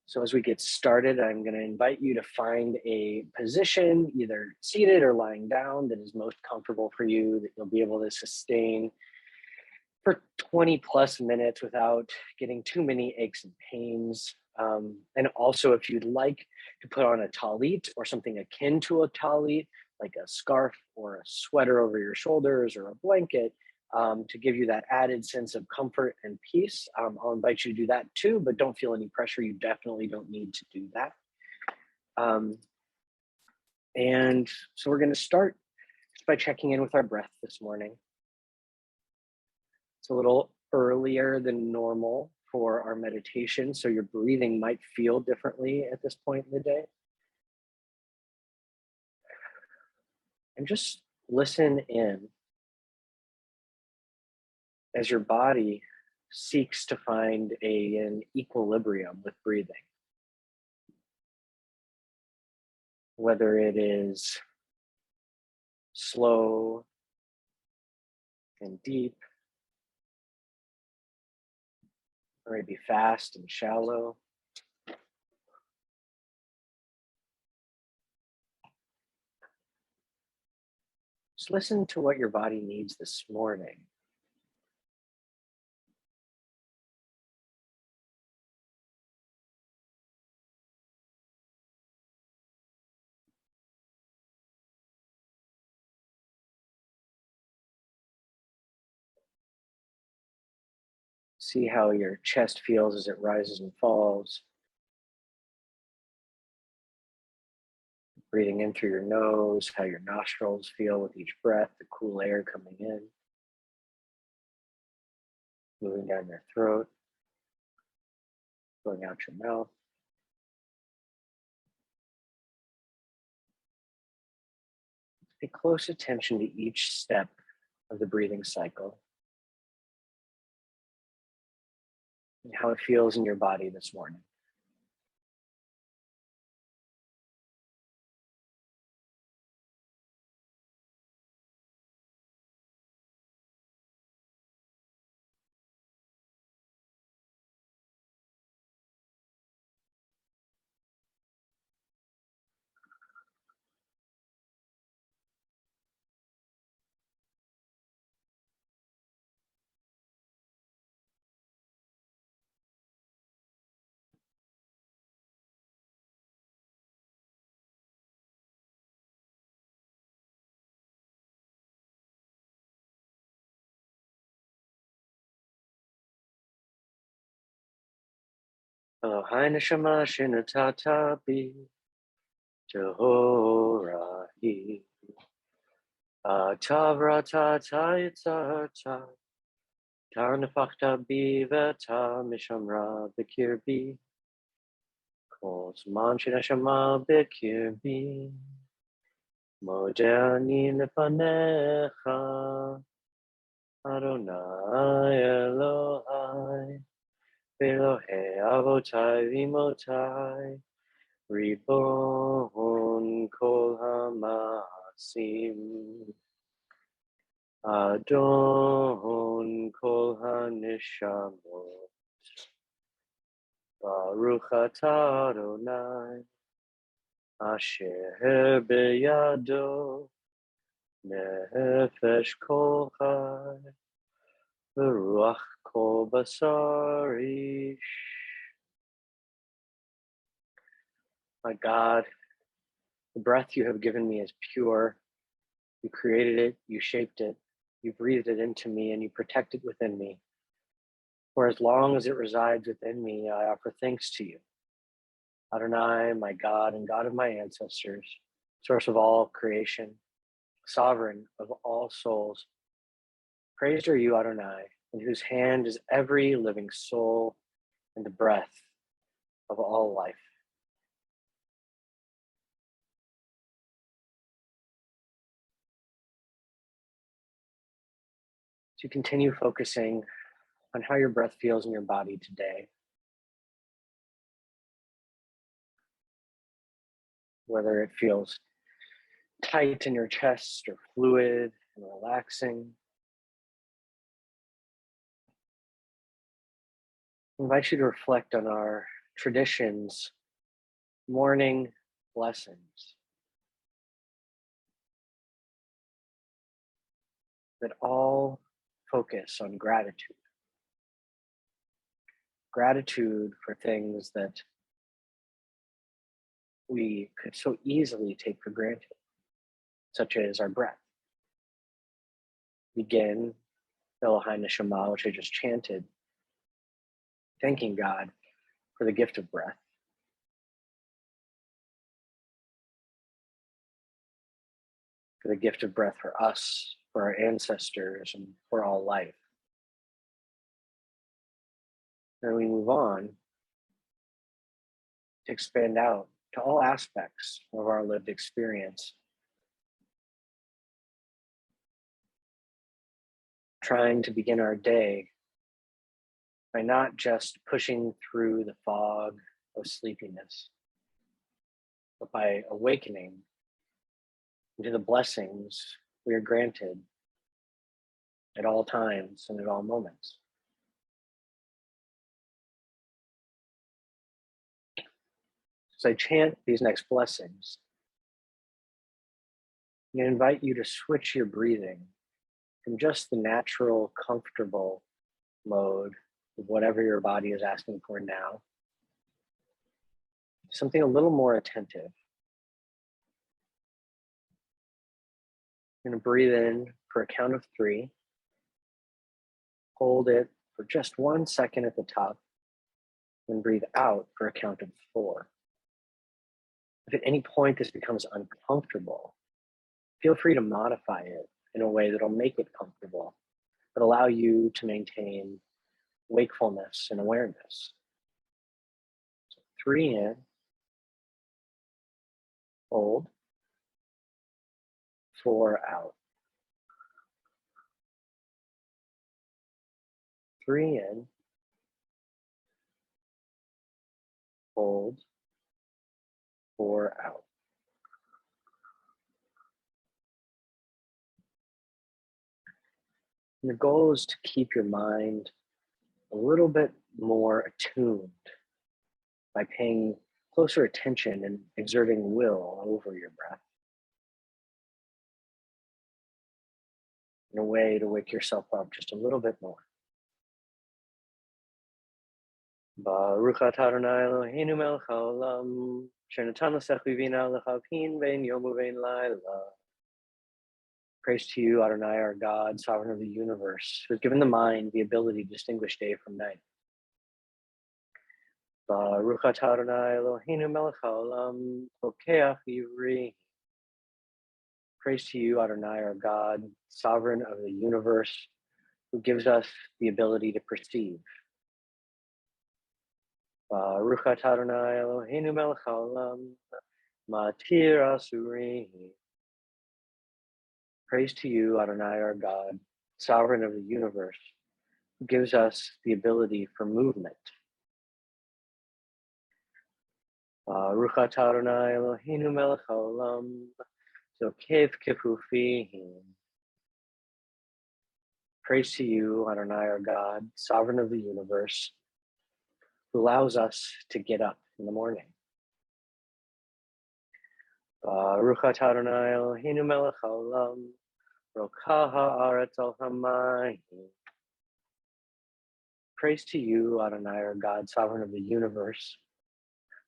So as we get started, I'm going to invite you to find a position, either seated or lying down, that is most comfortable for you, that you'll be able to sustain for 20 plus minutes without getting too many aches and pains. And also, if you'd like to put on a talit or something akin to a talit, like a scarf or a sweater over your shoulders or a blanket, to give you that added sense of comfort and peace, I'll invite you to do that too, but don't feel any pressure. You definitely don't need to do that. And so we're going to start just by checking in with our breath this morning. It's a little earlier than normal for our meditation, so your breathing might feel differently at this point in the day. And just listen in as your body seeks to find an equilibrium with breathing. Whether it is slow and deep, or maybe fast and shallow. Just listen to what your body needs this morning. See how your chest feels as it rises and falls. Breathing in through your nose, how your nostrils feel with each breath, the cool air coming in. Moving down your throat, going out your mouth. Pay close attention to each step of the breathing cycle and how it feels in your body this morning. Elohai neshama shenatata bi Jehorahi Tavrata Tayitzata Tarnafakta bi Veta Mishamra Bikirbi Kos Manchi Neshama Bikirbi Modani Nefanecha Adonai Elohai Elohei Avotai Vimotai Ribon Kol Hamasim Adon Kol HaNeshamot Baruch Atah Adonai Asher Beyado Nefesh Kol Chai V'ruach Kol Basarish. My God, the breath you have given me is pure. You created it, you shaped it, you breathed it into me, and you protect it within me. For as long as it resides within me, I offer thanks to you. Adonai, my God and God of my ancestors, source of all creation, sovereign of all souls. Praised are you, Adonai, in whose hand is every living soul and the breath of all life. To continue focusing on how your breath feels in your body today, whether it feels tight in your chest or fluid and relaxing. I invite you to reflect on our traditions, morning blessings that all focus on gratitude. Gratitude for things that we could so easily take for granted, such as our breath. Begin Elohai Neshama, which I just chanted, thanking God for the gift of breath. For the gift of breath for us, for our ancestors, and for all life. Then we move on to expand out to all aspects of our lived experience. Trying to begin our day by not just pushing through the fog of sleepiness, but by awakening into the blessings we are granted at all times and at all moments. As I chant these next blessings, I invite you to switch your breathing from just the natural, comfortable mode of whatever your body is asking for now, something a little more attentive. I'm going to breathe in for a count of 3, hold it for just 1 second at the top, then breathe out for a count of 4. If at any point this becomes uncomfortable, feel free to modify it in a way that'll make it comfortable, but allow you to maintain wakefulness and awareness. So 3 in, hold, 4 out. 3 in, hold, 4 out. And the goal is to keep your mind a little bit more attuned by paying closer attention and exerting will over your breath in a way to wake yourself up just a little bit more. Baruch atah Adonai Eloheinu melech haolam, asher natan l'sechli bina l'chavhin bein yom uvein laila. Praise to you, Adonai, our God, sovereign of the universe, who has given the mind the ability to distinguish day from night. Baruch atah Adonai Eloheinu melech haolam, pokeach ivri. Praise to you, Adonai, our God, sovereign of the universe, who gives us the ability to perceive. Baruch atah Adonai Eloheinu melech haolam, matir asurim. Praise to you, Adonai, our God, sovereign of the universe, who gives us the ability for movement. Baruch atah Adonai Eloheinu melech haolam, zokef kefufim. Praise to you, Adonai, our God, sovereign of the universe, who allows us to get up in the morning. Baruch atah Adonai Eloheinu melech haolam, rokah haaretz al hamayim. Praise to you, Adonai, our God, sovereign of the universe,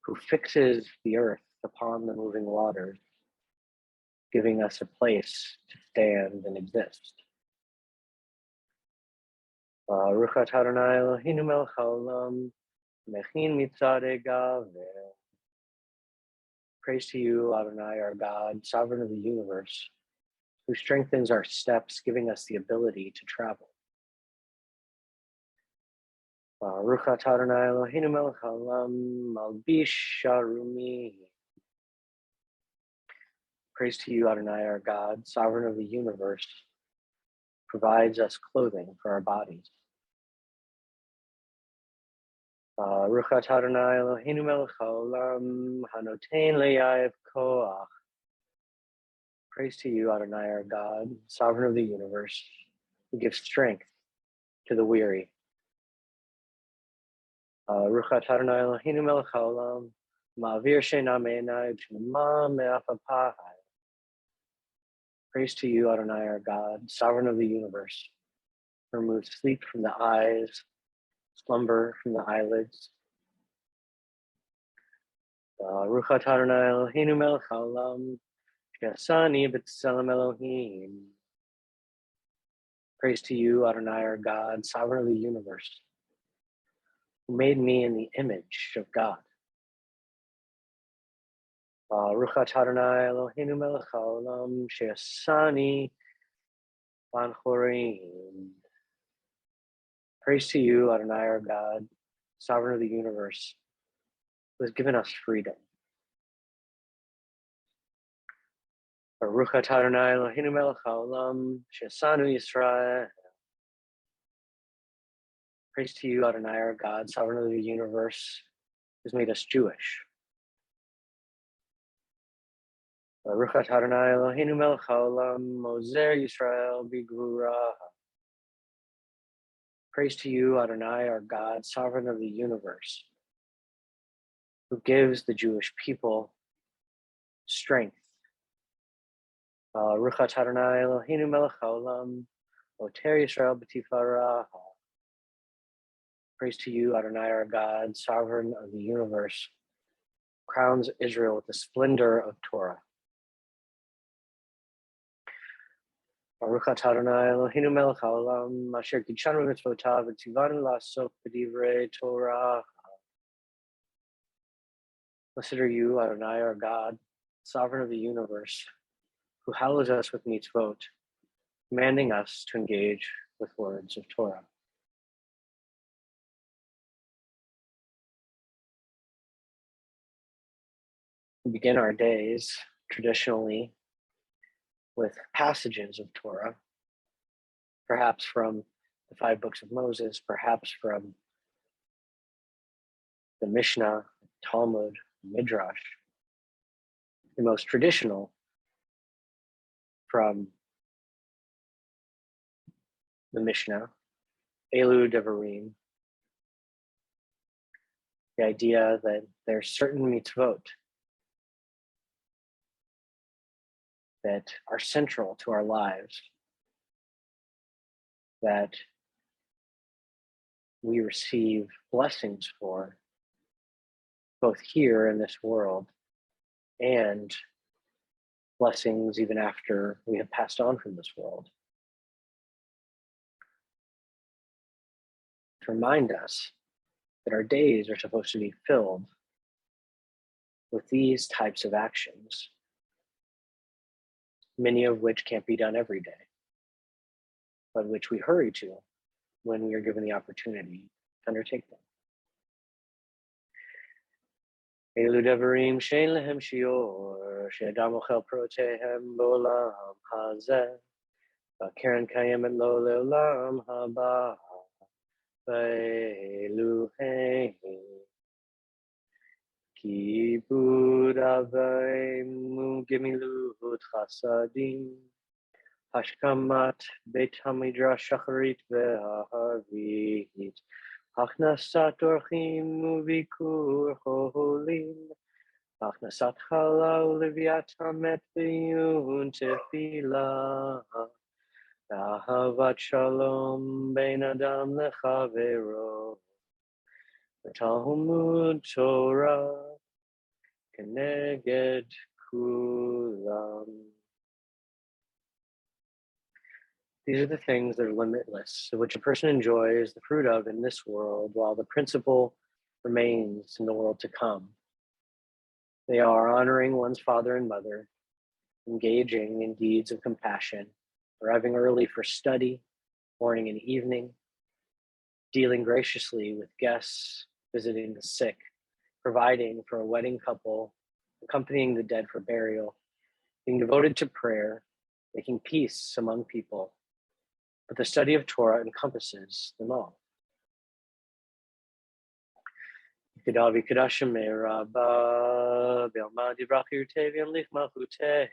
who fixes the earth upon the moving waters, giving us a place to stand and exist. Baruch atah Adonai Eloheinu melech haolam, mechin mitzadei gaver. Praise to you, Adonai, our God, sovereign of the universe, who strengthens our steps, giving us the ability to travel. Baruch atah Adonai Eloheinu melech haolam, malbish sharumi. Praise to you, Adonai, our God, sovereign of the universe, provides us clothing for our bodies. Baruch atah Adonai Eloheinu melech haolam, hanotein le'yav koach. Praise to you, Adonai, our God, sovereign of the universe, who gives strength to the weary. Ruchat Adonai Eloheinu melech haolam, ma'avir she'ena me'enai v'shema me'af apahai. Praise to you, Adonai, our God, sovereign of the universe. Remove sleep from the eyes, slumber from the eyelids. Ruchat Adonai Eloheinu melech haolam, she'asani b'tselem Elohim. Praise to you, Adonai, our God, sovereign of the universe, who made me in the image of God. Ruchat Adonai Eloheinu melech haolam, she'asani ban chorim. Praise to you, Adonai, our God, sovereign of the universe, who has given us freedom. Ruchat Adonai Eloheinu melech haolam, she'asanu Yisrael. Praise to you, Adonai, our God, sovereign of the universe, who has made us Jewish. Ruchat Adonai Eloheinu melech haolam, mozer Yisrael b'gvura. Praise to you, Adonai, our God, sovereign of the universe, who gives the Jewish people strength. Ruchat Adonai Eloheinu melech haolam, oter Yisrael b'tifara. Praise to you, Adonai, our God, sovereign of the universe, crowns Israel with the splendor of Torah. Baruch Adonai Eloheinu melech haolam, asher kidshanu b'mitzvotav v'tzivanu la'asok b'divrei Torah. Blessed are you, Adonai, our God, sovereign of the universe, who hallows us with mitzvot, commanding us to engage with words of Torah. We begin our days traditionally with passages of Torah, perhaps from the 5 books of Moses, perhaps from the Mishnah, Talmud, Midrash. The most traditional from the Mishnah, Elu Devarim, the idea that there's certain mitzvot that are central to our lives, that we receive blessings for, both here in this world and blessings even after we have passed on from this world. To remind us that our days are supposed to be filled with these types of actions, many of which can't be done every day, but which we hurry to when we are given the opportunity to undertake them. Elu devarim she'en lehem shior, she'adam ochel protehem b'olam hazeh, v'keren kayemet lo le'olam haba, v'elu hein. Kibud avim gemilut chasadim, hashkamat beit hamidrash shacharit ve'ahavit, Achnasat orchim uvikur cholim, Achnasat chala uleviat hamet v'yun tefila, Ahavat shalom bein adam lechavero, Talmud Torah keneged kulam. These are the things that are limitless, which a person enjoys the fruit of in this world, while the principle remains in the world to come. They are honoring one's father and mother, engaging in deeds of compassion, arriving early for study, morning and evening, dealing graciously with guests, visiting the sick, providing for a wedding couple, accompanying the dead for burial, being devoted to prayer, making peace among people. But the study of Torah encompasses them all. Kedavi kedashim merabah be'alma divrach yirtei v'yamlich malchutei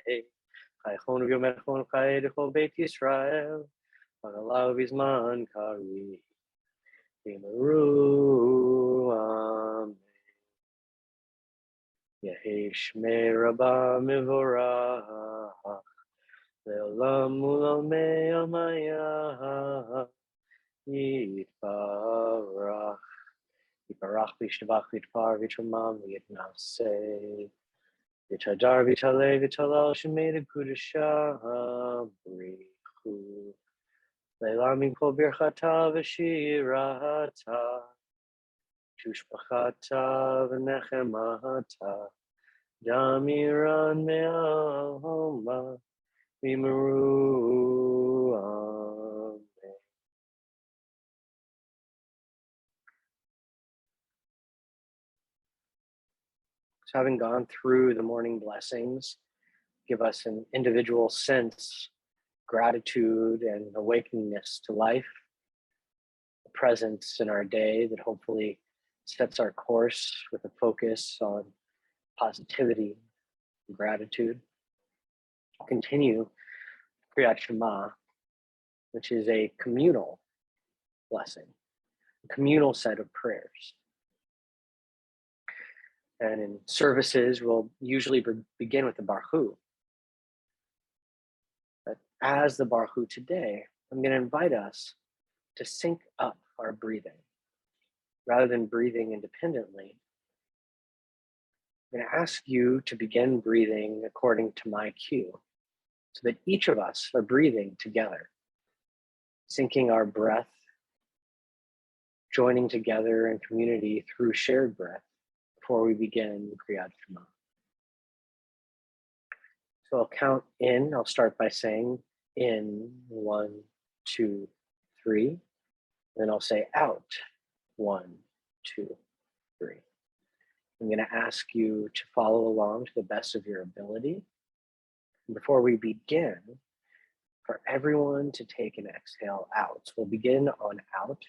chaychon v'yomechon chayedechol beit Yisrael v'galav bizman kari. Vimaru, Amen. Yehi Shmei Rabba Mivorach, Le'olam Ulamei Amaya, Yitbarach, Yitbarach V'Yishtabach V'Yitpar V'Yitramam V'Yitnaseh, V'Yitadar V'Yitalei V'Yitalal Shemei D'Kudashah Brichu, Le'olam Mikol Birchata V'Shirata, Tushbachata V'Nechemata, Damiran Me'alma, Vimaru, Amen. So having gone through the morning blessings, give us an individual sense, gratitude, and awakeningness to life, a presence in our day that hopefully sets our course with a focus on positivity and gratitude. Continue Kriyat Shema, which is a communal blessing, a communal set of prayers. And in services, we'll usually begin with the Baruch. But as the Baruch today, I'm going to invite us to sync up our breathing. Rather than breathing independently, I'm going to ask you to begin breathing according to my cue, so that each of us are breathing together, syncing our breath, joining together in community through shared breath before we begin Kriyat Shema. So I'll count in. I'll start by saying in, 1, 2, 3. Then I'll say out, 1, 2, 3. I'm going to ask you to follow along to the best of your ability. And before we begin, for everyone to take an exhale out. So we'll begin on out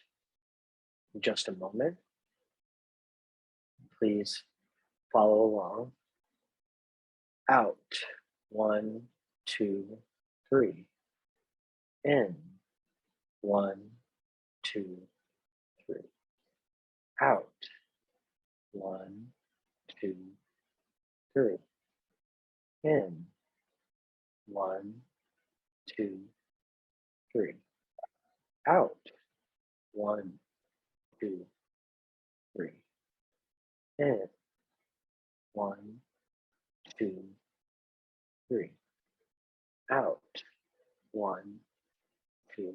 in just a moment. Please follow along. Out, 1, 2, 3. In, 1, 2, 3. Out, 1, 2, 3. In, 1, 2, 3. Out, 1, 2, 3. In, 1, 2, 3. Out, 1, 2,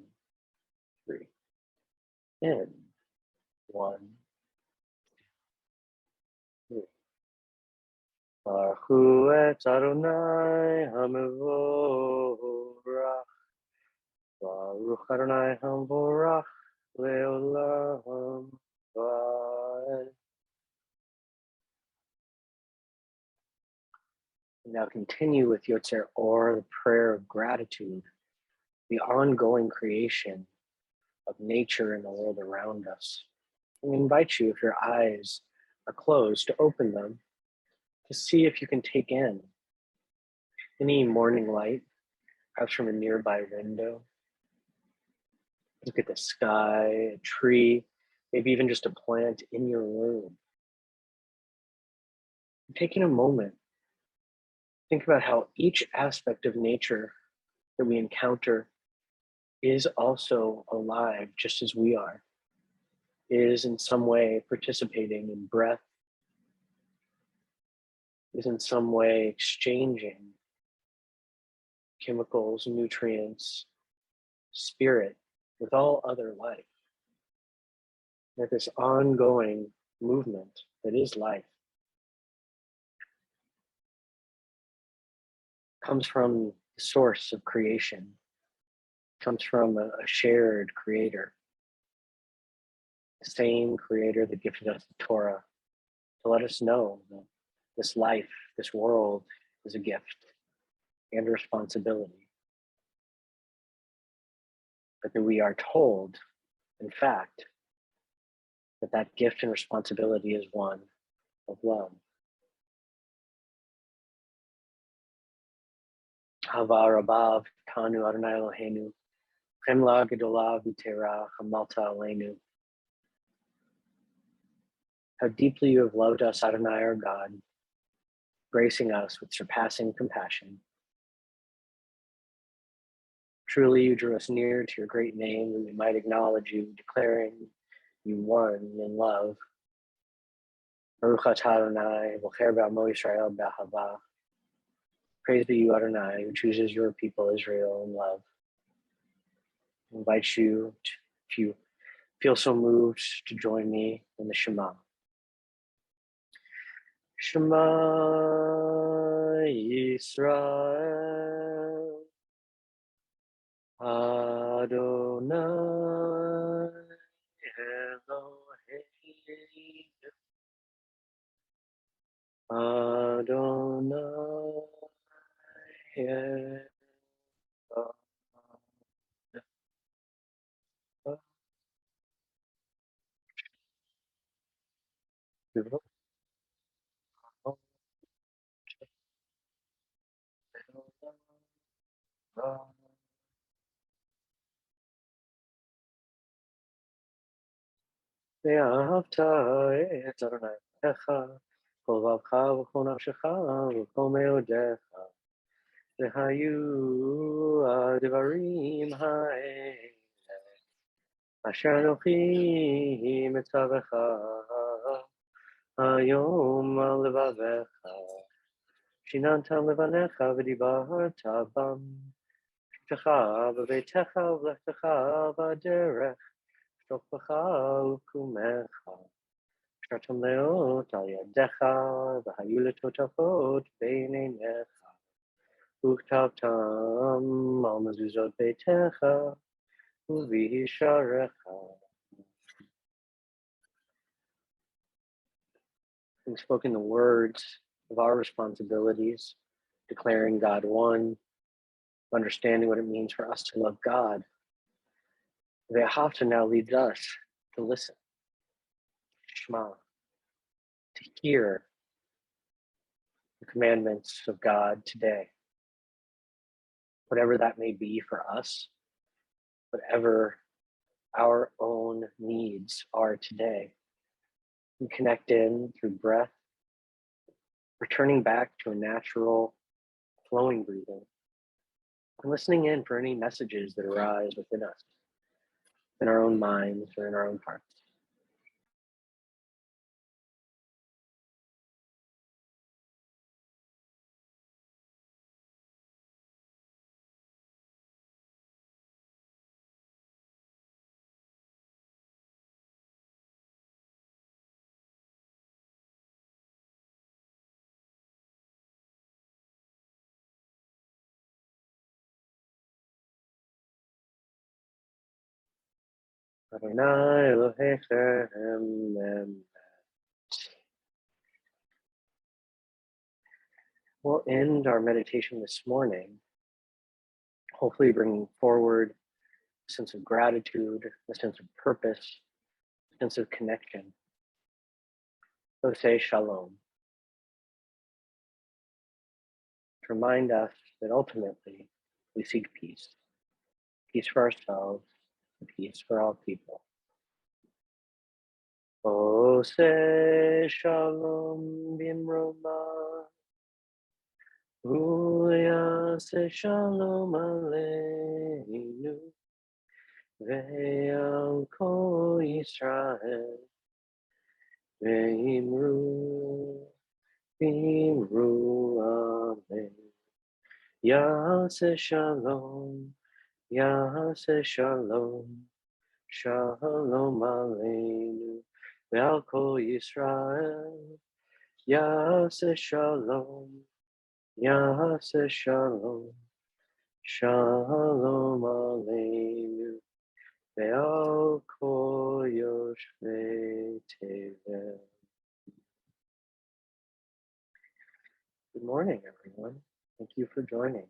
3. In, 1, 2, 3. Baruch et Adonai HaMevorach, Baruch Adonai HaMevorach Le'olam Va'ed. Now continue with Yotzer Or, the prayer of gratitude, the ongoing creation of nature and the world around us. I invite you, if your eyes are closed, to open them to see if you can take in any morning light, perhaps from a nearby window. Look at the sky, a tree, maybe even just a plant in your room. Taking a moment, think about how each aspect of nature that we encounter is also alive just as we are, is in some way participating in breath, is in some way exchanging chemicals, nutrients, spirit with all other life. That this ongoing movement that is life comes from the source of creation, comes from a shared creator, the same creator that gifted us the Torah to let us know that this life, this world is a gift and a responsibility. But that we are told, in fact, that that gift and responsibility is one of love. Hava Rabav Tanu Adonai Eloheinu Chemla Gedola V'Tera Chamalta Aleinu how deeply you have loved us, Adonai, our God, gracing us with surpassing compassion. Truly, you drew us near to your great name that we might acknowledge you, declaring you one in love. Baruch atah Adonai, Bocher b'amo Yisrael b'ahava. Praise be you, Adonai, who chooses your people, Israel, in love. I invite you, if you feel so moved, to join me in the Shema. Shema Yisrael, Adonai Eloheinu, Adonai Eloheinu. ואהבת את אדוני אלוהיך, כל לבבך וכל נפשך וכל מאודיך, והיו הדברים האלה, אשר אנוכי מצווך היום על לבביך, שיננת לבניך ודיברת בם, שתך בביתך ובלכתך בדרך, שוכבך וקומך, אשר תמלאות על ידיך, והיו לטוטפות בין עיניך, וכתבתם על מזוזות ביתך ובישעריך. And spoken the words of our responsibilities, declaring God one, understanding what it means for us to love God. Ve'ahavta now leads us to listen, Shema, to hear the commandments of God today. Whatever that may be for us, whatever our own needs are today. We connect in through breath, returning back to a natural flowing breathing, and listening in for any messages that arise within us, in our own minds or in our own hearts. Adonai Elohechem. We'll end our meditation this morning, hopefully bringing forward a sense of gratitude, a sense of purpose, a sense of connection. So say shalom. To remind us that ultimately we seek peace. Peace for ourselves, and peace for all people. Oh, say shalom bimroma. Uyase shalom aleinu. Ve'al kol Yisrael. Ve'imru amen. Yase shalom. Yase shalom. Shalom aleinu. Ve'al kol Yisrael. Yase shalom. Yase shalom. Shalom aleinu. Ve'al kol yoshvei tevel. Good morning, everyone. Thank you for joining.